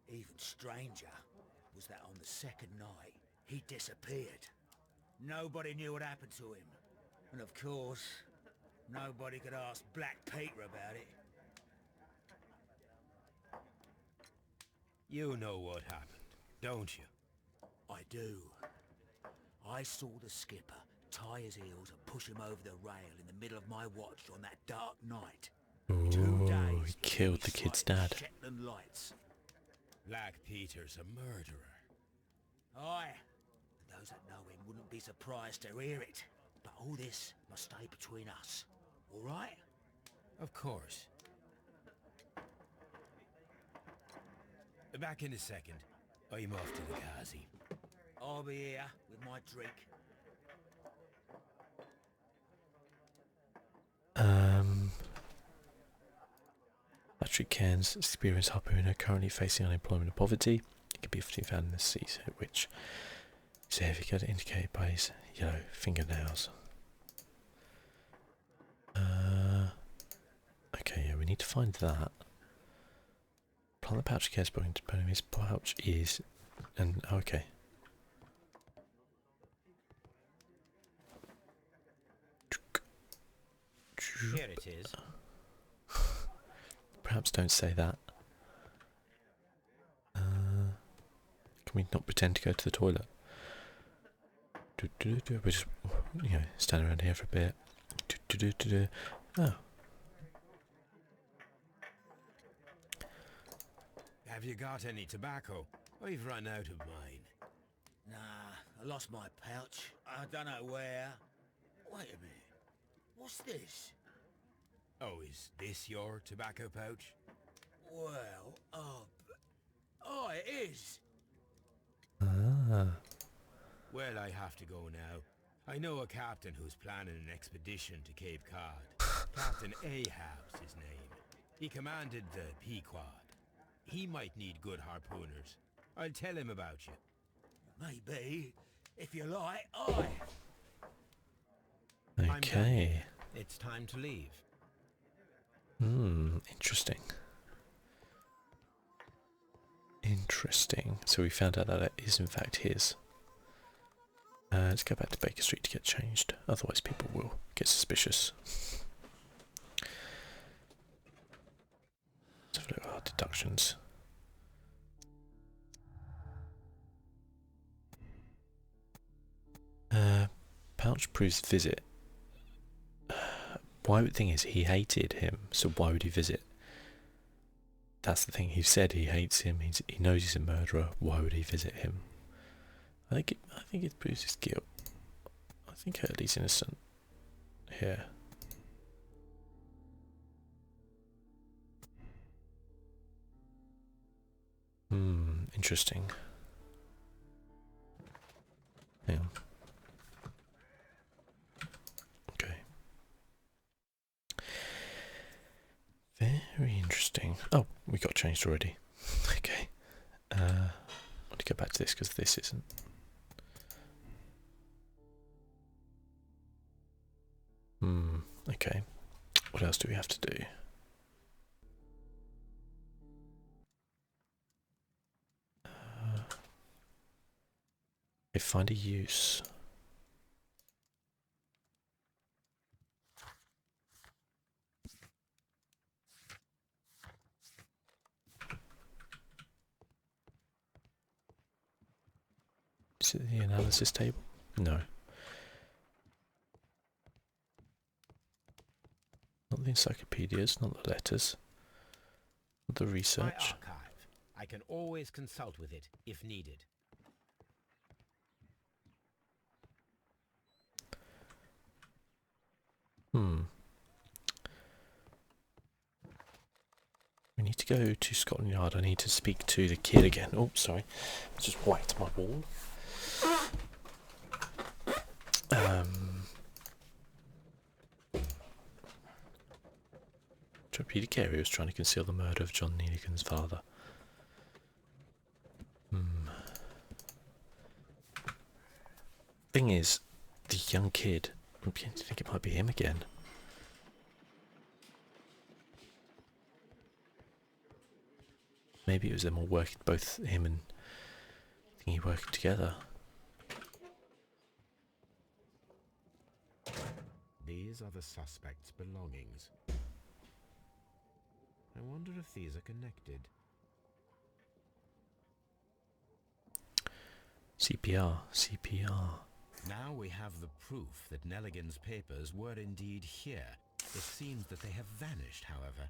Even stranger was that on the second night, he disappeared. Nobody knew what happened to him. And of course, nobody could ask Black Peter about it. You know what happened, don't you? I do. I saw the skipper tie his heels and push him over the rail in the middle of my watch on that dark night. 2 Ooh, days he killed the before he kid's sighted dad. Shetland lights. Black Peter's a murderer. Aye. And those that know him wouldn't be surprised to hear it. But all this must stay between us. All right? Of course. Back in a second. I'm off to the Kazi. I'll be here with my drink. Patrick Cairns, experienced harpooner, currently facing unemployment and poverty. He can be often found in the seas, which is heavy to indicate by his yellow fingernails. Okay, yeah, we need to find that. Plant the pouch cares button to his pouch is, and okay. Here it is. Perhaps don't say that. Can we not pretend to go to the toilet? We just, stand around here for a bit. Oh. Have you got any tobacco? I've run out of mine. Nah, I lost my pouch. I don't know where. Wait a minute. What's this? Oh, is this your tobacco pouch? Well, oh, it is. Ah. Well, I have to go now. I know a captain who's planning an expedition to Cape Cod. Captain Ahab's his name. He commanded the Pequod. He might need good harpooners. I'll tell him about you. Maybe. If you like, aye. Okay. It's time to leave. Interesting. Interesting. So we found out that it is in fact his. Let's go back to Baker Street to get changed. Otherwise people will get suspicious. Let's have a look at our deductions. Pouch proves visit. Thing is, he hated him, so why would he visit? That's the thing. He said he hates him. He knows he's a murderer. Why would he visit him? I think it proves his guilt. I think Hurley's innocent here. Interesting. Yeah. Okay. Very interesting. Oh, we got changed already. Okay. I want to go back to this because this isn't. Okay. What else do we have to do? Find a use. Is it the analysis table? No. Not the encyclopedias, not the letters. Not the My research. archive. I can always consult with it if needed. We need to go to Scotland Yard. I need to speak to the kid again. Oh, sorry. I just whacked my wall. Peter Carey was trying to conceal the murder of John Neeligan's father. Thing is, the young kid, I think it might be him again. Maybe it was them all working, both him and Thingy working together. These are the suspect's belongings. I wonder if these are connected. CPR. Now we have the proof that Nelligan's papers were indeed here. It seems that they have vanished, however.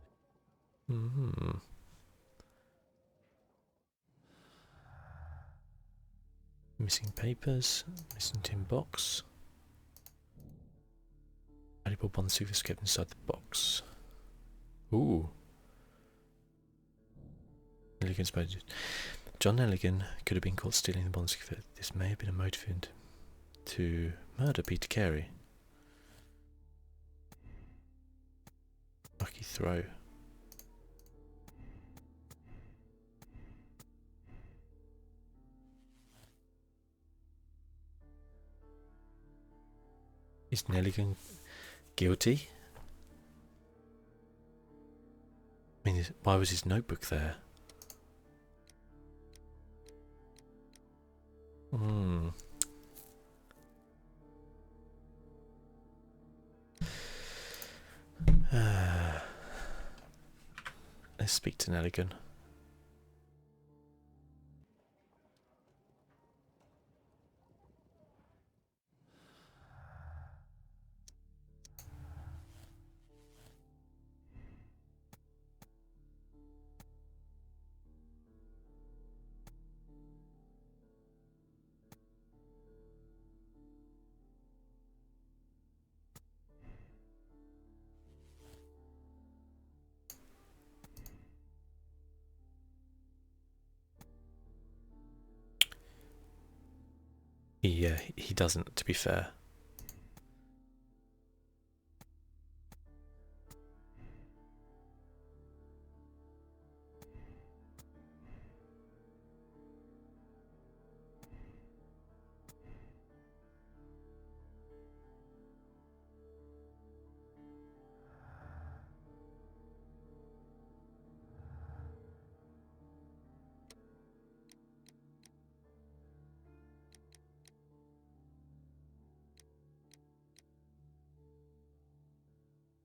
Missing papers, missing tin box. Valuable bond secrets kept inside the box. Ooh. Nelligan's motive. John Nelligan could have been caught stealing the bond secret. This may have been a motive to murder Peter Carey. Lucky throw. Is Nelligan guilty? I mean, why was his notebook there? Let's speak to Nelligan. He doesn't, to be fair.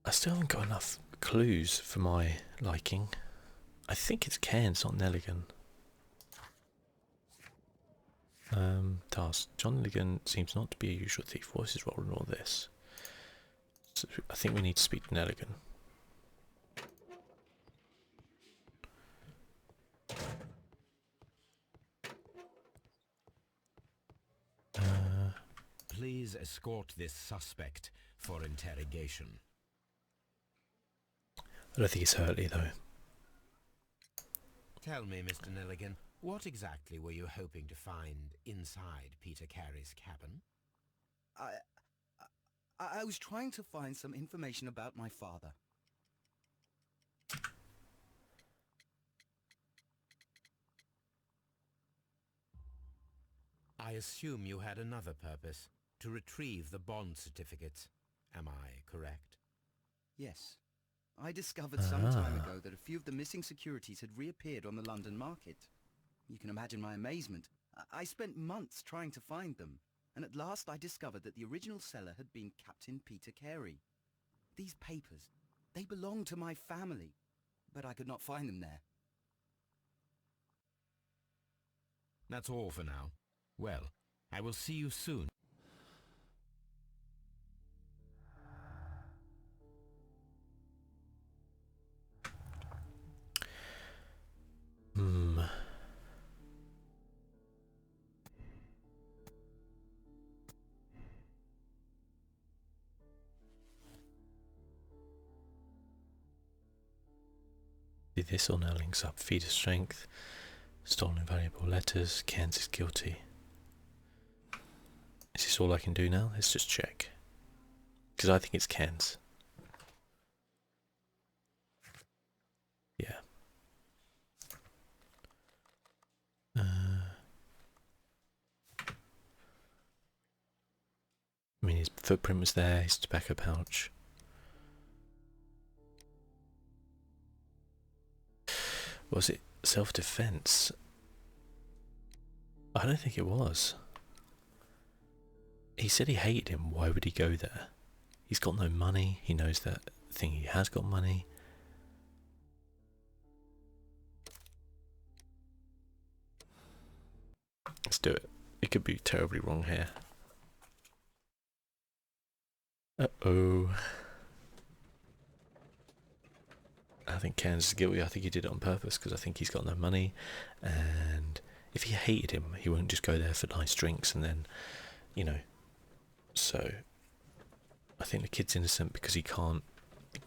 I still haven't got enough clues for my liking. I think it's Cairns, not Nelligan. Task. John Nelligan seems not to be a usual thief. What's his role in all this? So I think we need to speak to Nelligan. Please escort this suspect for interrogation. I don't think it's Hurley, though. Tell me, Mr. Nelligan, what exactly were you hoping to find inside Peter Carey's cabin? I was trying to find some information about my father. I assume you had another purpose, to retrieve the bond certificates. Am I correct? Yes. I discovered some time ago that a few of the missing securities had reappeared on the London market. You can imagine my amazement. I spent months trying to find them, and at last I discovered that the original seller had been Captain Peter Carey. These papers, they belonged to my family, but I could not find them there. That's all for now. Well, I will see you soon. This all now links up. Feed of strength, stolen valuable letters, Cairns is guilty. Is this all I can do now? Let's just check. Because I think it's Cairns. Yeah. I mean, his footprint was there, his tobacco pouch. Was it self-defense? I don't think it was. He said he hated him. Why would he go there? He's got no money. He knows that thing he has got money. Let's do it. It could be terribly wrong here. Uh-oh. I think Cairns is guilty. I think he did it on purpose because I think he's got no money, and if he hated him, he won't just go there for nice drinks and then, you know. So, I think the kid's innocent because he can't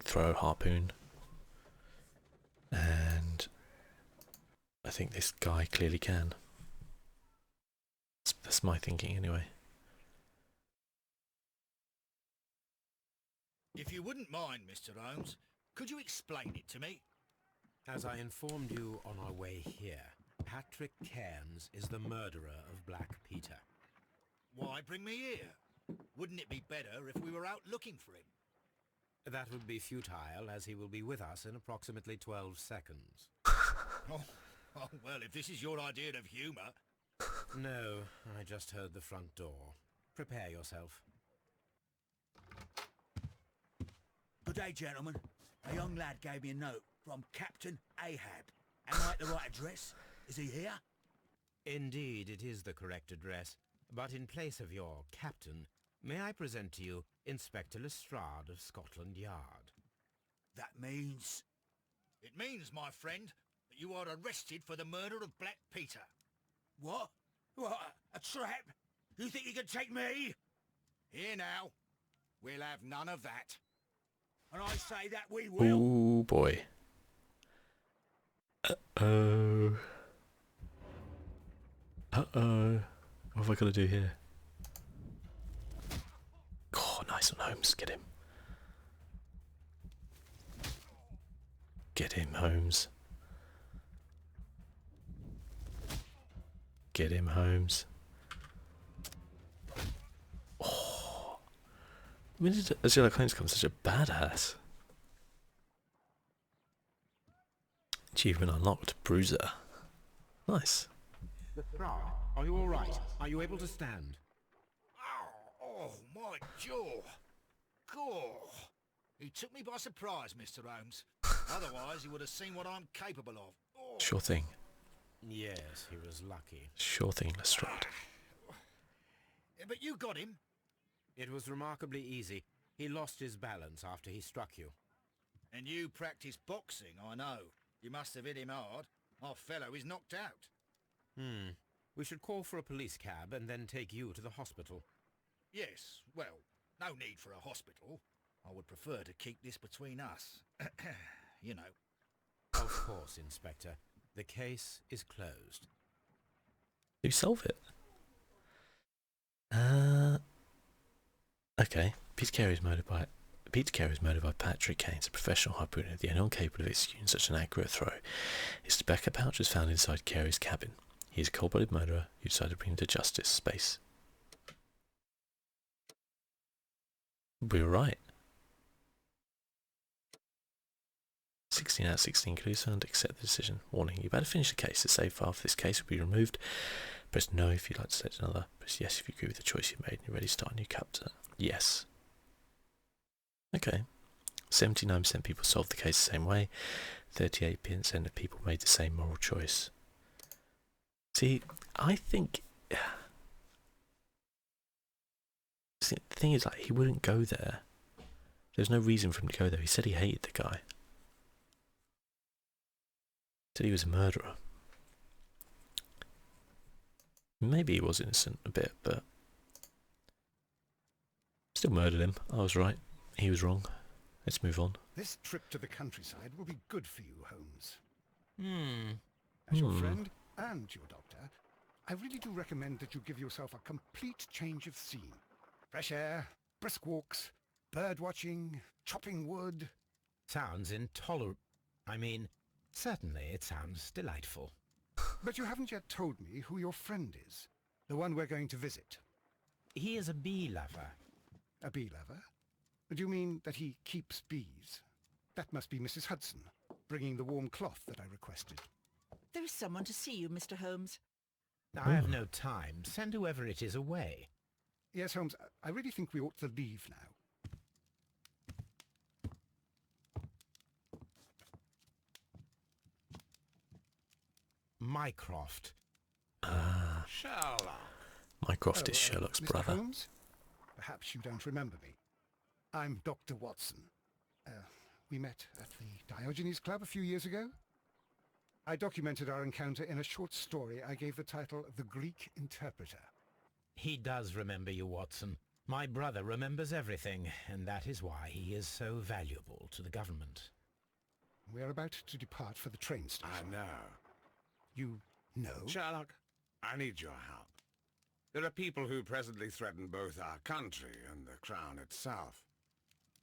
throw a harpoon, and I think this guy clearly can. That's my thinking anyway. If you wouldn't mind, Mr. Holmes, could you explain it to me? As I informed you on our way here, Patrick Cairns is the murderer of Black Peter. Why bring me here? Wouldn't it be better if we were out looking for him? That would be futile, as he will be with us in approximately 12 seconds. Oh, well, if this is your idea of humour... No, I just heard the front door. Prepare yourself. Good day, gentlemen. A young lad gave me a note from Captain Ahab. Am I at the right address? Is he here? Indeed, it is the correct address. But in place of your captain, may I present to you Inspector Lestrade of Scotland Yard? That means... It means, my friend, that you are arrested for the murder of Black Peter. What? What? A trap? You think you can take me? Here now. We'll have none of that. And I say that we will. Oh boy. Uh-oh. Uh-oh. What have I got to do here? Oh, nice on Holmes. Get him. Get him, Holmes. Get him, Holmes. Oh. When did Sherlock Holmes become such a badass? Achievement unlocked. Bruiser. Nice. Lestrade, are you all right? Are you able to stand? Oh, my jaw. Gore. He took me by surprise, Mr. Holmes. Otherwise, he would have seen what I'm capable of. Oh. Sure thing. Yes, he was lucky. Sure thing, Lestrade. But you got him. It was remarkably easy. He lost his balance after he struck you. And you practice boxing, I know. You must have hit him hard. Our fellow is knocked out. We should call for a police cab and then take you to the hospital. Yes, well, no need for a hospital. I would prefer to keep this between us. You know. Of course, Inspector. The case is closed. You solve it. Okay. Peter Carey is murdered by Patrick Keynes, a professional harpooner. The only one capable of executing such an accurate throw. His tobacco pouch was found inside Carey's cabin. He is a cold-blooded murderer who decided to bring him to justice. Space. We were right. 16 out of 16 clues found. Accept the decision. Warning, you better finish the case. The save file for this case will be removed. Press no if you'd like to select another. Press yes if you agree with the choice you made and you're ready to start a new chapter. Yes. Okay. 79% of people solved the case the same way. 38% of people made the same moral choice. See, I think... See, the thing is, like, he wouldn't go there. There's no reason for him to go there. He said he hated the guy. Said he was a murderer. Maybe he was innocent a bit, but still murdered him. I was right. He was wrong. Let's move on. This trip to the countryside will be good for you, Holmes. Hmm. As your friend and your doctor, I really do recommend that you give yourself a complete change of scene. Fresh air, brisk walks, bird watching, chopping wood. Sounds intolerable. I mean, certainly it sounds delightful. But you haven't yet told me who your friend is. The one we're going to visit. He is a bee lover. A bee lover? Do you mean that he keeps bees? That must be Mrs. Hudson, bringing the warm cloth that I requested. There is someone to see you, Mr. Holmes. I have no time. Send whoever it is away. Yes, Holmes, I really think we ought to leave now. Mycroft. Sherlock. Mycroft is Sherlock's Mr. brother. Holmes? Perhaps you don't remember me. I'm Dr. Watson. We met at the Diogenes Club a few years ago. I documented our encounter in a short story I gave the title The Greek Interpreter. He does remember you, Watson. My brother remembers everything, and that is why he is so valuable to the government. We're about to depart for the train station. I know. You know? Sherlock, I need your help. There are people who presently threaten both our country and the Crown itself.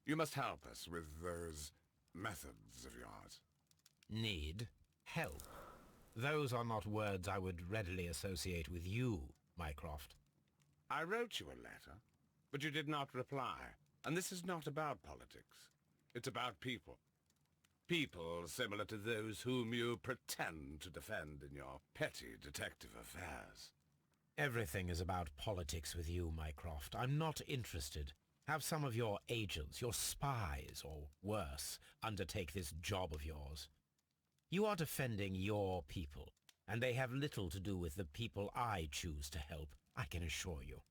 You must help us with those methods of yours. Need help. Those are not words I would readily associate with you, Mycroft. I wrote you a letter, but you did not reply. And this is not about politics. It's about people. People similar to those whom you pretend to defend in your petty detective affairs. Everything is about politics with you, Mycroft. I'm not interested. Have some of your agents, your spies, or worse, undertake this job of yours. You are defending your people, and they have little to do with the people I choose to help, I can assure you.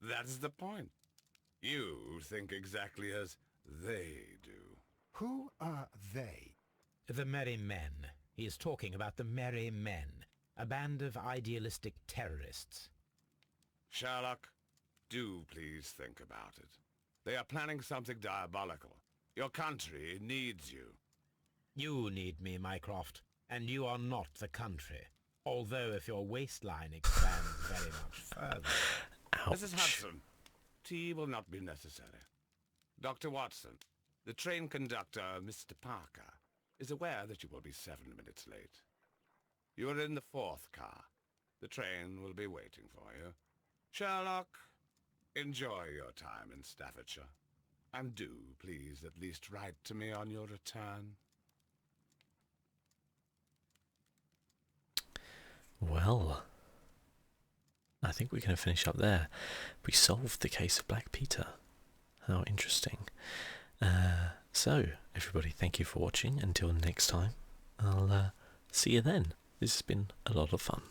That's the point. You think exactly as they do. Who are they? The Merry Men. He is talking about the Merry Men, a band of idealistic terrorists. Sherlock, do please think about it. They are planning something diabolical. Your country needs you. You need me, Mycroft, and you are not the country. Although if your waistline expands very much further... Ouch. Mrs. Hudson, tea will not be necessary. Dr. Watson, the train conductor, Mr. Parker, is aware that you will be 7 minutes late. You are in the 4th car. The train will be waiting for you. Sherlock, enjoy your time in Staffordshire. And do, please, at least write to me on your return. Well, I think we're going to finish up there. We solved the case of Black Peter. How interesting. So, everybody, thank you for watching. Until next time, I'll see you then. This has been a lot of fun.